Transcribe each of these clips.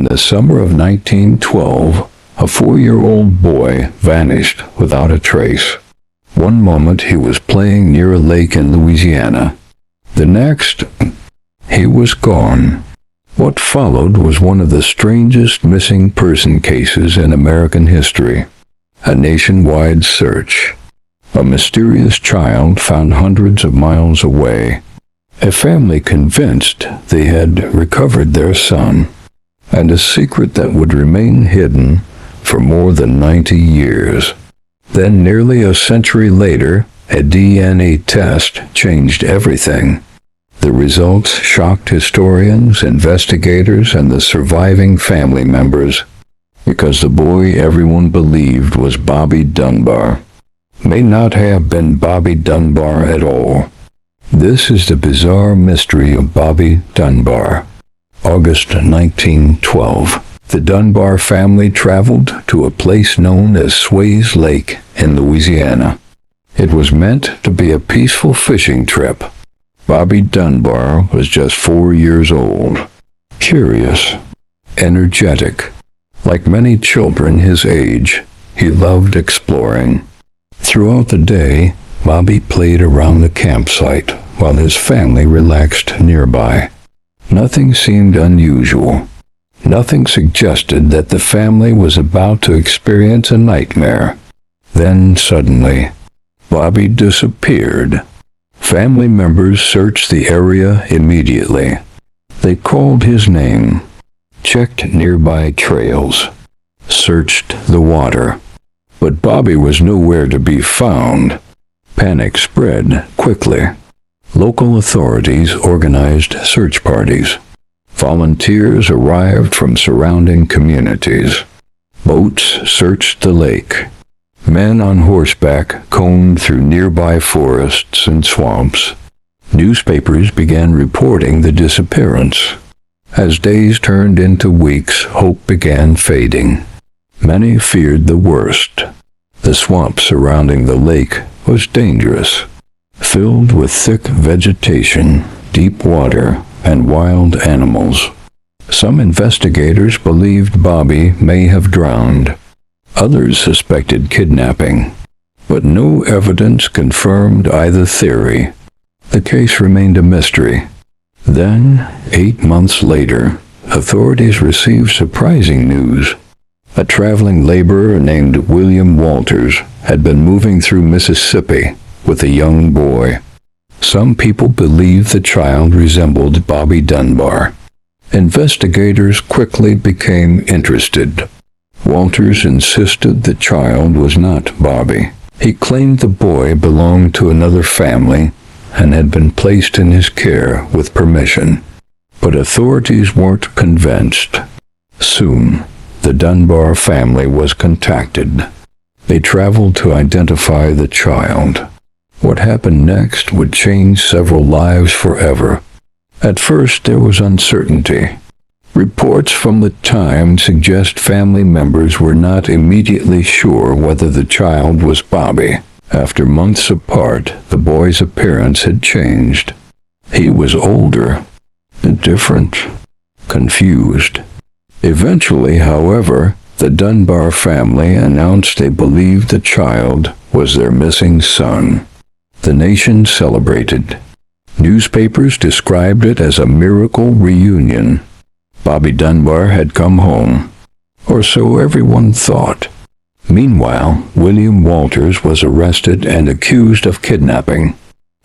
In the summer of 1912, a 4-year-old boy vanished without a trace. One moment he was playing near a lake in Louisiana. The next, he was gone. What followed was one of the strangest missing person cases in American history. A nationwide search. A mysterious child found hundreds of miles away. A family convinced they had recovered their son. And a secret that would remain hidden for more than 90 years. Then, nearly a century later, a DNA test changed everything. The results shocked historians, investigators, and the surviving family members, because the boy everyone believed was Bobby Dunbar may not have been Bobby Dunbar at all. This is the bizarre mystery of Bobby Dunbar. August 1912. The Dunbar family traveled to a place known as Sway's Lake in Louisiana. It was meant to be a peaceful fishing trip. Bobby Dunbar was just 4 years old. Curious, energetic. Like many children his age, he loved exploring. Throughout the day, Bobby played around the campsite while his family relaxed nearby. Nothing seemed unusual. Nothing suggested that the family was about to experience a nightmare. Then suddenly, Bobby disappeared. Family members searched the area immediately. They called his name, checked nearby trails, searched the water. But Bobby was nowhere to be found. Panic spread quickly. Local authorities organized search parties. Volunteers arrived from surrounding communities. Boats searched the lake. Men on horseback combed through nearby forests and swamps. Newspapers began reporting the disappearance. As days turned into weeks, hope began fading. Many feared the worst. The swamp surrounding the lake was dangerous, filled with thick vegetation, deep water, and wild animals. Some investigators believed Bobby may have drowned. Others suspected kidnapping, but no evidence confirmed either theory. The case remained a mystery. Then, 8 months later, authorities received surprising news. A traveling laborer named William Walters had been moving through Mississippi with a young boy. Some people believed the child resembled Bobby Dunbar. Investigators quickly became interested. Walters insisted the child was not Bobby. He claimed the boy belonged to another family and had been placed in his care with permission. But authorities weren't convinced. Soon, the Dunbar family was contacted. They traveled to identify the child. What happened next would change several lives forever. At first, there was uncertainty. Reports from the time suggest family members were not immediately sure whether the child was Bobby. After months apart, the boy's appearance had changed. He was older, different, confused. Eventually, however, the Dunbar family announced they believed the child was their missing son. The nation celebrated. Newspapers described it as a miracle reunion. Bobby Dunbar had come home, or so everyone thought. Meanwhile, William Walters was arrested and accused of kidnapping.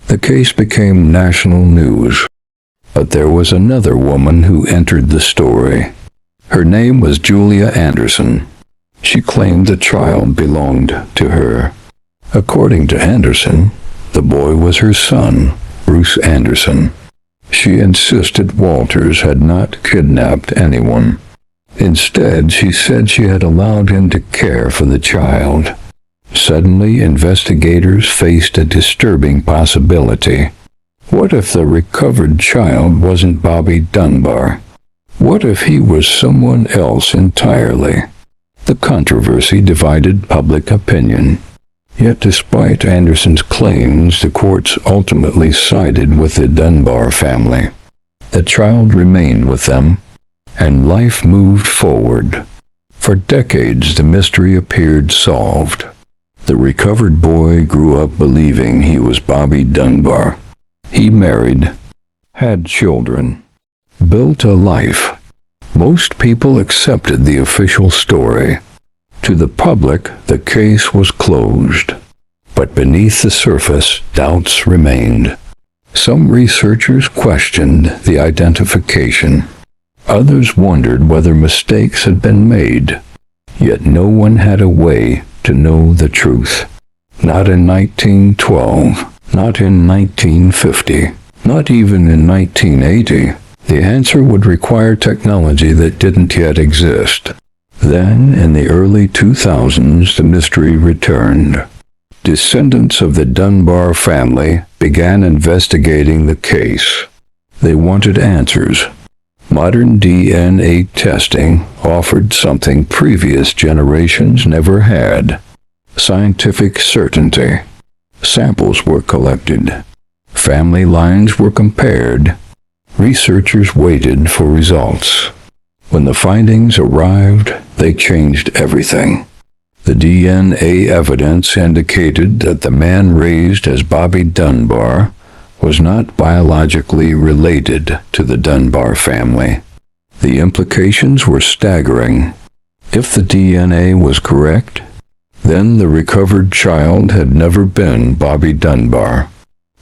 The case became national news. But there was another woman who entered the story. Her name was Julia Anderson. She claimed the child belonged to her. According to Anderson, the boy was her son, Bruce Anderson. She insisted Walters had not kidnapped anyone. Instead, she said she had allowed him to care for the child. Suddenly, investigators faced a disturbing possibility. What if the recovered child wasn't Bobby Dunbar? What if he was someone else entirely? The controversy divided public opinion. Yet despite Anderson's claims, the courts ultimately sided with the Dunbar family. The child remained with them, and life moved forward. For decades, the mystery appeared solved. The recovered boy grew up believing he was Bobby Dunbar. He married, had children, built a life. Most people accepted the official story. To the public, the case was closed. But beneath the surface, doubts remained. Some researchers questioned the identification. Others wondered whether mistakes had been made. Yet no one had a way to know the truth. Not in 1912, not in 1950, not even in 1980. The answer would require technology that didn't yet exist. Then, in the early 2000s, the mystery returned. Descendants of the Dunbar family began investigating the case. They wanted answers. Modern DNA testing offered something previous generations never had: scientific certainty. Samples were collected. Family lines were compared. Researchers waited for results. When the findings arrived, they changed everything. The DNA evidence indicated that the man raised as Bobby Dunbar was not biologically related to the Dunbar family. The implications were staggering. If the DNA was correct, then the recovered child had never been Bobby Dunbar.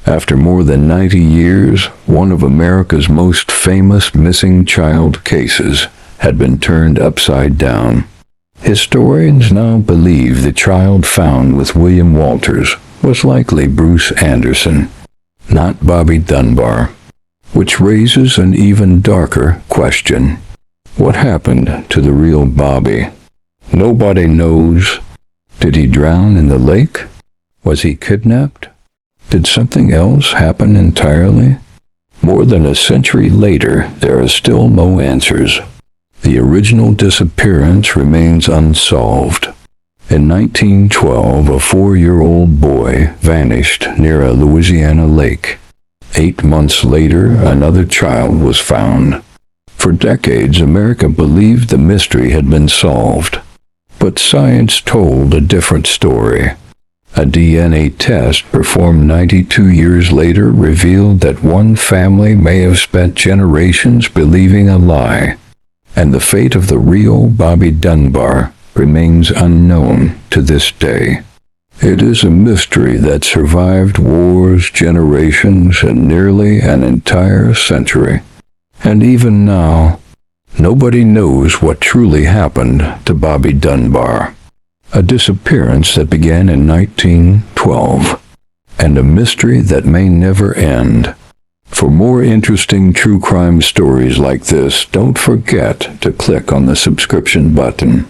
After more than 90 years, one of America's most famous missing child cases had been turned upside down. Historians now believe the child found with William Walters was likely Bruce Anderson, not Bobby Dunbar, which raises an even darker question. What happened to the real Bobby? Nobody knows. Did he drown in the lake? Was he kidnapped? Did something else happen entirely? More than a century later, there are still no answers. The original disappearance remains unsolved. In 1912, a 4-year-old boy vanished near a Louisiana lake. 8 months later, another child was found. For decades, America believed the mystery had been solved. But science told a different story. A DNA test performed 92 years later revealed that one family may have spent generations believing a lie, and the fate of the real Bobby Dunbar remains unknown to this day. It is a mystery that survived wars, generations, and nearly an entire century. And even now, nobody knows what truly happened to Bobby Dunbar. A disappearance that began in 1912, and a mystery that may never end. For more interesting true crime stories like this, don't forget to click on the subscription button.